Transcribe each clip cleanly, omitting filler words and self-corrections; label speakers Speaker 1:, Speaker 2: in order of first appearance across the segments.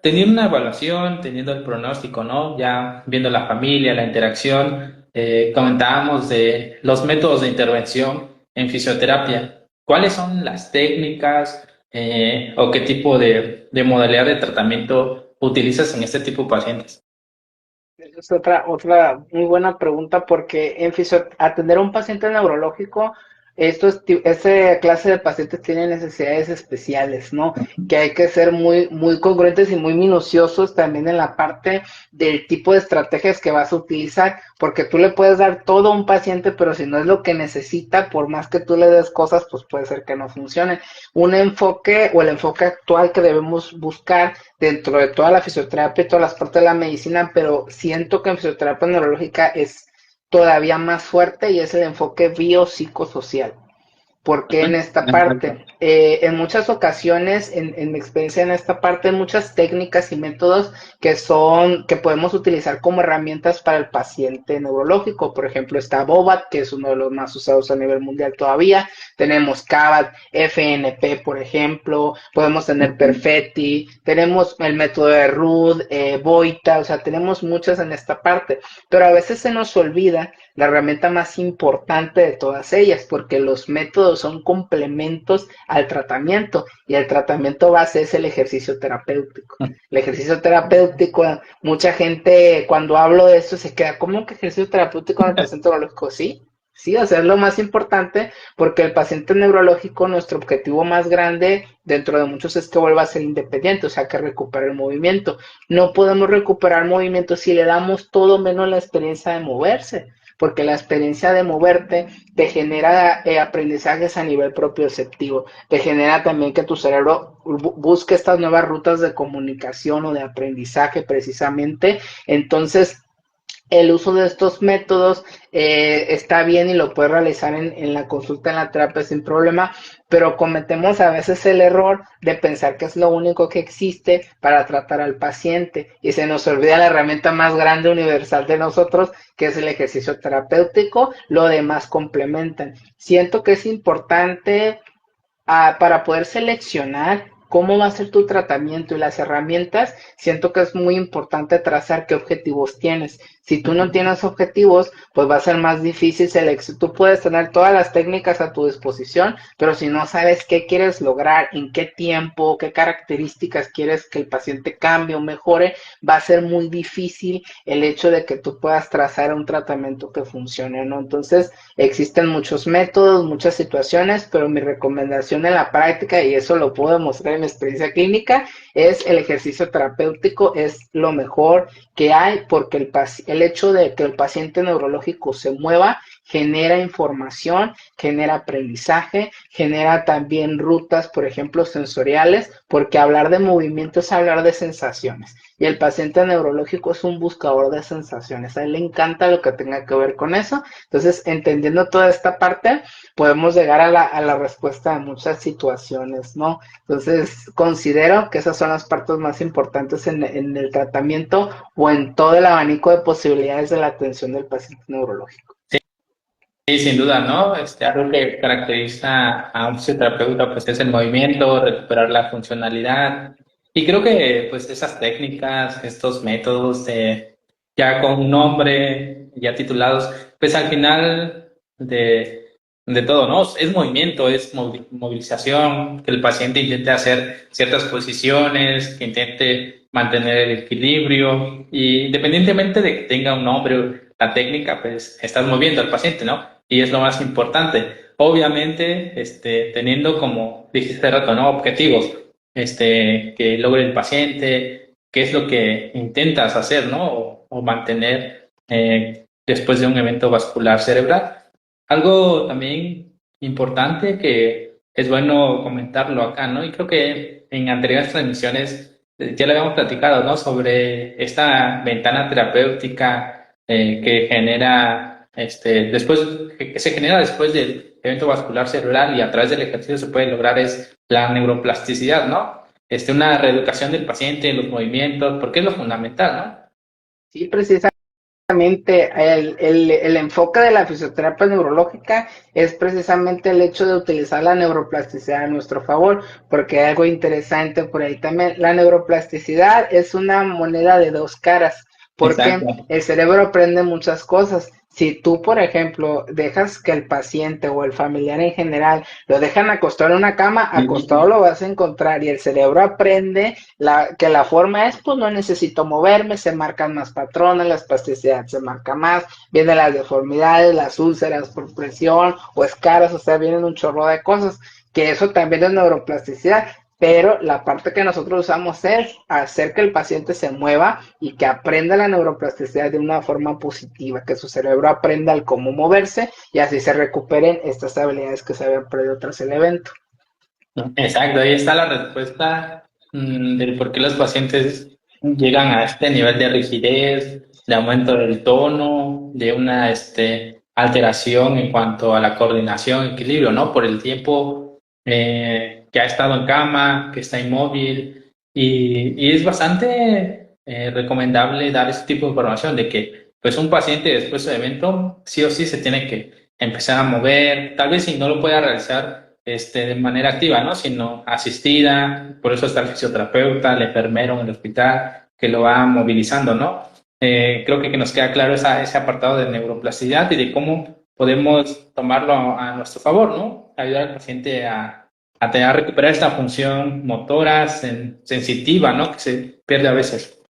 Speaker 1: teniendo una evaluación, teniendo el pronóstico, ¿no? Ya viendo la familia, la interacción, comentábamos de los métodos de intervención en fisioterapia. ¿Cuáles son las técnicas o qué tipo de modalidad de tratamiento utilizas en este tipo de pacientes?
Speaker 2: Esa es otra muy buena pregunta porque atender a un paciente neurológico, esta clase de pacientes tienen necesidades especiales, ¿no? Que hay que ser muy congruentes y muy minuciosos también en la parte del tipo de estrategias que vas a utilizar, porque tú le puedes dar todo a un paciente, pero si no es lo que necesita, por más que tú le des cosas, pues puede ser que no funcione. Un enfoque o el enfoque actual que debemos buscar dentro de toda la fisioterapia y todas las partes de la medicina, pero siento que en fisioterapia neurológica es todavía más fuerte y es el enfoque biopsicosocial. Porque en esta
Speaker 1: Ujú.
Speaker 2: parte, en muchas ocasiones, en mi experiencia en esta parte, hay muchas técnicas y métodos que podemos utilizar como herramientas para el paciente neurológico. Por ejemplo, está BOBAT, que es uno de los más usados a nivel mundial todavía. Tenemos CABAT, FNP, por ejemplo. Podemos tener Perfetti. Tenemos el método de Rudd, Boita. O sea, tenemos muchas en esta parte. Pero a veces se nos olvida la herramienta más importante de todas ellas, porque los métodos son complementos al tratamiento y el tratamiento base es el ejercicio terapéutico. El ejercicio terapéutico, mucha gente cuando hablo de esto se queda, ¿cómo que ejercicio terapéutico en el paciente neurológico? Sí, sí, o sea, es lo más importante porque el paciente neurológico, nuestro objetivo más grande dentro de muchos es que vuelva a ser independiente, o sea, que recupere el movimiento. No podemos recuperar movimiento si le damos todo menos la experiencia de moverse porque la experiencia de moverte te genera aprendizajes a nivel propioceptivo, te genera también que tu cerebro busque estas nuevas rutas de comunicación o de aprendizaje precisamente. Entonces, el uso de estos métodos está bien y lo puedes realizar en la consulta en la terapia sin problema, pero cometemos a veces el error de pensar que es lo único que existe para tratar al paciente y se nos olvida la herramienta más grande universal de nosotros, que es el ejercicio terapéutico, lo demás complementan. Siento que es importante para poder seleccionar cómo va a ser tu tratamiento y las herramientas, siento que es muy importante trazar qué objetivos tienes. Si tú no tienes objetivos, pues va a ser más difícil seleccionar. Tú puedes tener todas las técnicas a tu disposición, pero si no sabes qué quieres lograr, en qué tiempo, qué características quieres que el paciente cambie o mejore, va a ser muy difícil el hecho de que tú puedas trazar un tratamiento que funcione, ¿no? Entonces, existen muchos métodos, muchas situaciones, pero mi recomendación en la práctica, y eso lo puedo demostrar en mi experiencia clínica, es el ejercicio terapéutico, es lo mejor que hay porque el hecho de que el paciente neurológico se mueva genera información, genera aprendizaje, genera también rutas, por ejemplo, sensoriales, porque hablar de movimiento es hablar de sensaciones. Y el paciente neurológico es un buscador de sensaciones. A él le encanta lo que tenga que ver con eso. Entonces, entendiendo toda esta parte, podemos llegar a la respuesta de muchas situaciones, ¿no? Entonces, considero que esas son las partes más importantes en el tratamiento o en todo el abanico de posibilidades de la atención del paciente neurológico.
Speaker 1: Sí, sin duda, ¿no? Algo que caracteriza a un fisioterapeuta pues es el movimiento, recuperar la funcionalidad. Y creo que pues esas técnicas, estos métodos ya con un nombre, ya titulados, pues al final de todo, ¿no? Es movimiento, es movilización, que el paciente intente hacer ciertas posiciones, que intente mantener el equilibrio, y independientemente de que tenga un nombre, la técnica, pues estás moviendo al paciente, ¿no? Y es lo más importante. Obviamente, teniendo como dijiste hace rato, ¿no? Objetivos, que logre el paciente, qué es lo que intentas hacer, ¿no? O mantener después de un evento vascular cerebral. Algo también importante que es bueno comentarlo acá, ¿no? Y creo que en anteriores transmisiones ya le habíamos platicado, ¿no? Sobre esta ventana terapéutica que genera, después, que se genera después del evento vascular cerebral y a través del ejercicio se puede lograr es la neuroplasticidad, ¿no? Una reeducación del paciente, los movimientos, porque es lo fundamental, ¿no?
Speaker 2: Sí, precisamente. el enfoque de la fisioterapia neurológica es precisamente el hecho de utilizar la neuroplasticidad a nuestro favor, porque hay algo interesante por ahí también. La neuroplasticidad es una moneda de dos caras, porque
Speaker 1: Exacto.
Speaker 2: el cerebro aprende muchas cosas. Si tú, por ejemplo, dejas que el paciente o el familiar en general lo dejan acostado en una cama, acostado lo vas a encontrar y el cerebro aprende que la forma es, pues no necesito moverme, se marcan más patrones, la espasticidad se marca más, vienen las deformidades, las úlceras por presión o escaras, o sea, vienen un chorro de cosas, que eso también es neuroplasticidad, pero la parte que nosotros usamos es hacer que el paciente se mueva y que aprenda la neuroplasticidad de una forma positiva, que su cerebro aprenda el cómo moverse y así se recuperen estas habilidades que se habían perdido tras el evento.
Speaker 1: Exacto, ahí está la respuesta del por qué los pacientes llegan a este nivel de rigidez, de aumento del tono, de una alteración en cuanto a la coordinación, equilibrio, ¿no? Por el tiempo que ha estado en cama, que está inmóvil, y es bastante recomendable dar este tipo de información de que pues un paciente después del evento sí o sí se tiene que empezar a mover, tal vez si no lo pueda realizar de manera activa, ¿no? Sino asistida, por eso está el fisioterapeuta, el enfermero en el hospital, que lo va movilizando, ¿no? Creo que nos queda claro ese apartado de neuroplasticidad y de cómo podemos tomarlo a nuestro favor, ¿no? Ayudar al paciente a recuperar esta función motora, sensitiva, ¿no? Que se pierde a veces.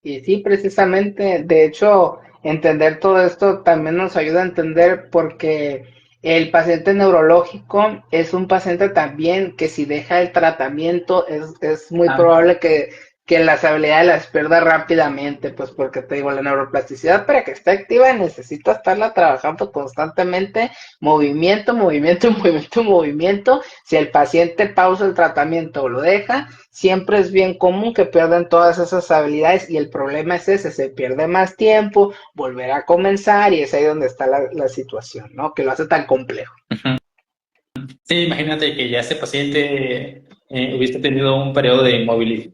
Speaker 2: Y sí, precisamente, de hecho, entender todo esto también nos ayuda a entender porque el paciente neurológico es un paciente también que si deja el tratamiento es muy
Speaker 1: Ah,
Speaker 2: probable que las habilidades las pierda rápidamente, pues porque te digo, la neuroplasticidad para que esté activa necesita estarla trabajando constantemente, movimiento, movimiento, movimiento, movimiento. Si el paciente pausa el tratamiento o lo deja, siempre es bien común que pierdan todas esas habilidades y el problema es ese, se pierde más tiempo, volver a comenzar y es ahí donde está la situación, ¿no? Que lo hace tan complejo.
Speaker 1: ujú. Sí, imagínate que ya este paciente hubiese tenido un periodo de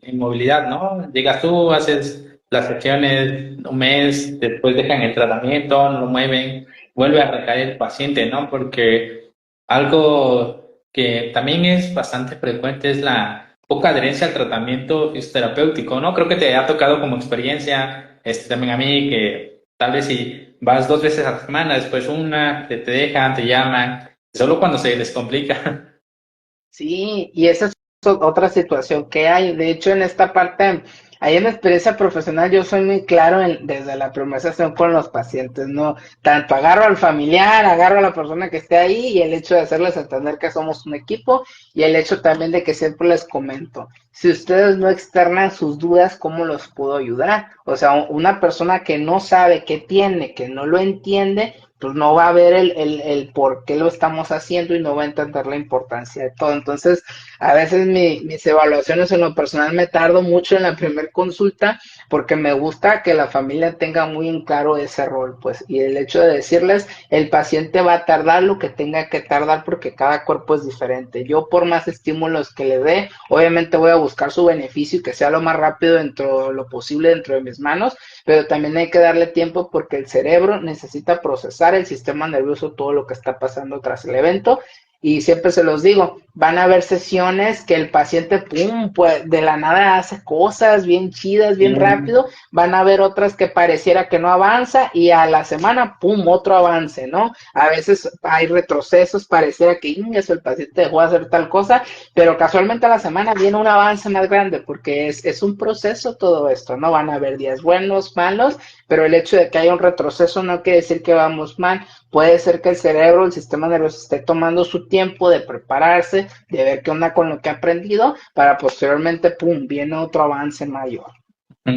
Speaker 1: inmovilidad, ¿no? Llegas tú, haces las sesiones un mes, después dejan el tratamiento, no lo mueven, vuelve a recaer el paciente, ¿no? Porque algo que también es bastante frecuente es la poca adherencia al tratamiento fisioterapéutico, ¿no? Creo que te ha tocado como experiencia, también a mí, que tal vez si vas 2 veces a la semana, después una, te dejan, te llaman. Solo cuando se les complica.
Speaker 2: Sí, y esa es otra situación que hay. De hecho, en esta parte, ahí en la experiencia profesional, yo soy muy claro desde la primera sesión con los pacientes, ¿no? Tanto agarro al familiar, agarro a la persona que esté ahí y el hecho de hacerles entender que somos un equipo y el hecho también de que siempre les comento, si ustedes no externan sus dudas, ¿cómo los puedo ayudar? O sea, una persona que no sabe qué tiene, que no lo entiende, pues no va a ver el por qué lo estamos haciendo y no va a entender la importancia de todo. Entonces, a veces mis evaluaciones en lo personal me tardo mucho en la primer consulta porque me gusta que la familia tenga muy en claro ese rol, pues, y el hecho de decirles, el paciente va a tardar lo que tenga que tardar porque cada cuerpo es diferente. Yo por más estímulos que le dé, obviamente voy a buscar su beneficio y que sea lo más rápido dentro de lo posible dentro de mis manos, pero también hay que darle tiempo porque el cerebro necesita procesar el sistema nervioso todo lo que está pasando tras el evento. Y siempre se los digo, van a haber sesiones que el paciente, pum, pues de la nada hace cosas bien chidas, bien
Speaker 1: Mm,
Speaker 2: rápido. Van a haber otras que pareciera que no avanza y a la semana, pum, otro avance, ¿no? A veces hay retrocesos, pareciera que eso el paciente dejó de hacer tal cosa, pero casualmente a la semana viene un avance más grande porque es un proceso todo esto, ¿no? Van a haber días buenos, malos, pero el hecho de que haya un retroceso no quiere decir que vamos mal. Puede ser que el cerebro, el sistema nervioso esté tomando su tiempo de prepararse, de ver qué onda con lo que ha aprendido, para posteriormente, pum, viene otro avance mayor.
Speaker 1: mm.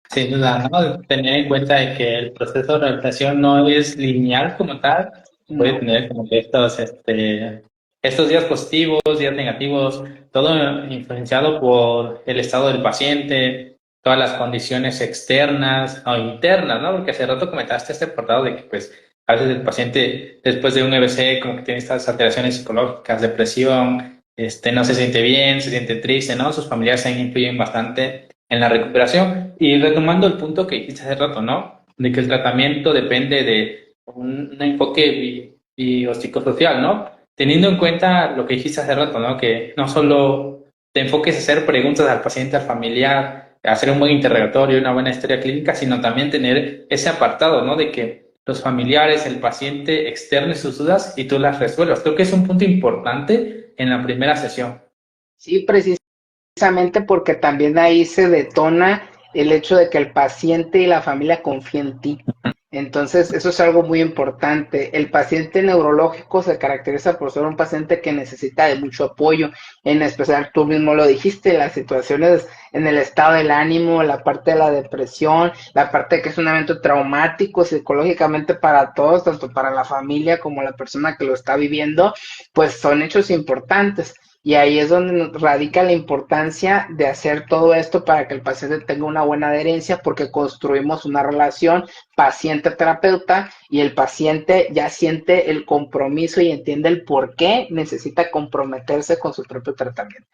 Speaker 1: Sin duda, ¿no? Tener en cuenta de que el proceso de rehabilitación no es lineal como tal, puede
Speaker 2: No.
Speaker 1: tener como que estos días positivos, días negativos, todo influenciado por el estado del paciente, todas las condiciones externas o internas, ¿no? Porque hace rato comentaste este apartado de que, pues, a veces el paciente después de un EBC como que tiene estas alteraciones psicológicas, depresión, no se siente bien, se siente triste, ¿no? Sus familiares ahí influyen bastante. en la recuperación. Y retomando el punto que dijiste hace rato, ¿no? De que el tratamiento depende de un enfoque biopsicosocial, ¿no? Teniendo en cuenta lo que dijiste hace rato, ¿no? Que no solo te enfoques a hacer preguntas al paciente, al familiar, hacer un buen interrogatorio, una buena historia clínica, sino también tener ese apartado, ¿no? De que los familiares, el paciente externe sus dudas y tú las resuelvas. Creo que es un punto importante en la primera sesión.
Speaker 2: Sí, precisamente porque también ahí se detona el hecho de que el paciente y la familia confíen en ti. Entonces, eso es algo muy importante. El paciente neurológico se caracteriza por ser un paciente que necesita de mucho apoyo, en especial tú mismo lo dijiste, las situaciones en el estado del ánimo, la parte de la depresión, la parte de que es un evento traumático psicológicamente para todos, tanto para la familia como la persona que lo está viviendo, pues son hechos importantes. Y ahí es donde radica la importancia de hacer todo esto para que el paciente tenga una buena adherencia, porque construimos una relación paciente-terapeuta y el paciente ya siente el compromiso y entiende el por qué necesita comprometerse con su propio tratamiento.